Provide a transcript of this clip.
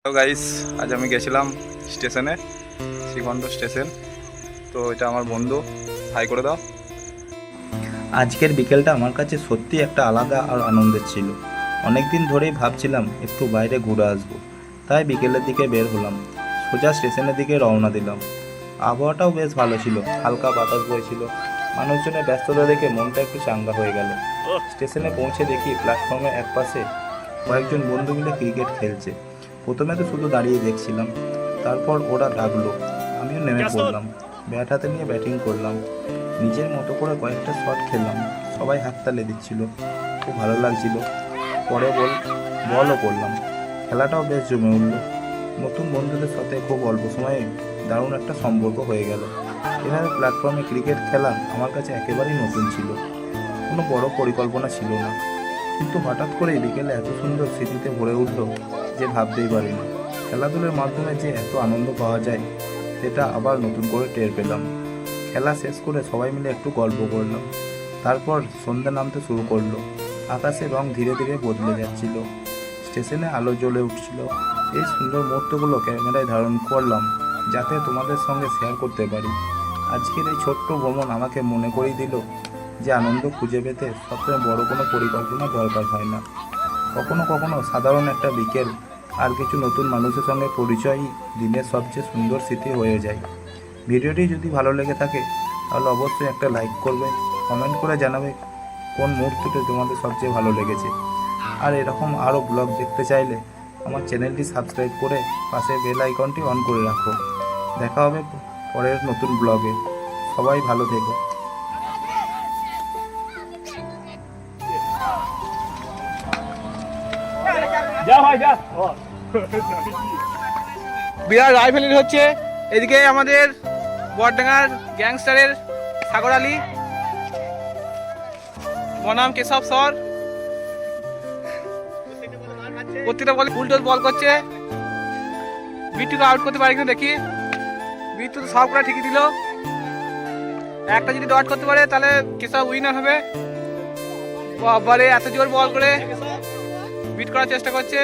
তো গাইস, আজ আমি গেছিলাম স্টেশনে, শ্রীগন্ধ স্টেশন। তো এটা আমার বন্ধু, হাই করে দাও। আজকের বিকেলটা আমার কাছে সত্যি একটা আলাদা আর আনন্দের ছিল। অনেক দিন ধরেই ভাবছিলাম একটু বাইরে ঘুরে আসবো, তাই বিকেলের দিকে বের হলাম। সোজা স্টেশনের দিকে রওনা দিলাম। আবহাওয়াটাও বেশ ভালো ছিল, হালকা বাতাস বইছিল। মানুষজনের ব্যস্ততা দেখে মনটা একটু চাঙ্গা হয়ে গেল। স্টেশনে পৌঁছে দেখি প্ল্যাটফর্মের একপাশে কয়েকজন বন্ধু মিলে ক্রিকেট খেলছে। প্রথমে তো শুধু দাঁড়িয়ে দেখছিলাম, তারপর ওরা ডাকলো, আমিও নেমে পড়লাম। ব্যাট হাতে নিয়ে ব্যাটিং করলাম, নিজের মতো করে কয়েকটা শট খেললাম। সবাই হাততালি দিচ্ছিল, খুব ভালো লাগছিল। পরে বলও করলাম, খেলাটাও বেশ জমে উঠল। নতুন বন্ধুদের সাথে খুব অল্প সময়ে দারুণ একটা সম্পর্ক হয়ে গেল। এভাবে প্ল্যাটফর্মে ক্রিকেট খেলা আমার কাছে একেবারেই নতুন ছিল, কোনো বড় পরিকল্পনা ছিল না, কিন্তু হঠাৎ করেই বিকেলে এত সুন্দর স্মৃতিতে ভরে উঠল যে ভাবতেই পারিনি। খেলাধুলার মাধ্যমে যে এত আনন্দ পাওয়া যায় সেটা আবার নতুন করে টের পেলাম। খেলা শেষ করে সবাই মিলে একটু গল্প করলাম। তারপর সন্ধ্যা নামতে শুরু করলো, আকাশের রং ধীরে ধীরে বদলে যাচ্ছিল, স্টেশনে আলো জ্বলে উঠছিল। এই সুন্দর মুহূর্তগুলো ক্যামেরায় ধারণ করলাম, যাতে তোমাদের সঙ্গে শেয়ার করতে পারি। আজকের এই ছোট্ট ভ্রমণ আমাকে মনে করিয়ে দিল যে আনন্দ খুঁজে পেতে সবসময় বড় কোনো পরিকল্পনা দরকার হয় না। কখনো কখনো সাধারণ একটা বিকেল আর কিছু নতুন মানুষের সঙ্গে পরিচয়ই দিনের সবচেয়ে সুন্দর স্মৃতি হয়ে যায়। ভিডিওটি যদি ভালো লেগে থাকে তাহলে অবশ্যই একটা লাইক করবে, কমেন্ট করে জানাবে কোন মুহূর্তটা তোমাদের সবচেয়ে ভালো লেগেছে। আর এরকম আরও ব্লগ দেখতে চাইলে আমার চ্যানেলটি সাবস্ক্রাইব করে পাশে বেল আইকনটি অন করে রাখো। দেখা হবে পরের নতুন ব্লগে। সবাই ভালো থেকো। বিরাট রাইফেল হচ্ছে এদিকে আমাদের বড়ডাঙ্গার গ্যাংস্টারের সাগর আলী বনাম কেশব সর প্রত্যেকটা বলে উল্টো বল করছে। বিট্টুকে আউট করতে পারে কিনা দেখি। বিট্টু তো সব করে ঠিকই দিল, একটা যদি ডট করতে পারে তাহলে কেশব উইনার হবে। বাবারে এত জোর বল করে বিট করার চেষ্টা করছে।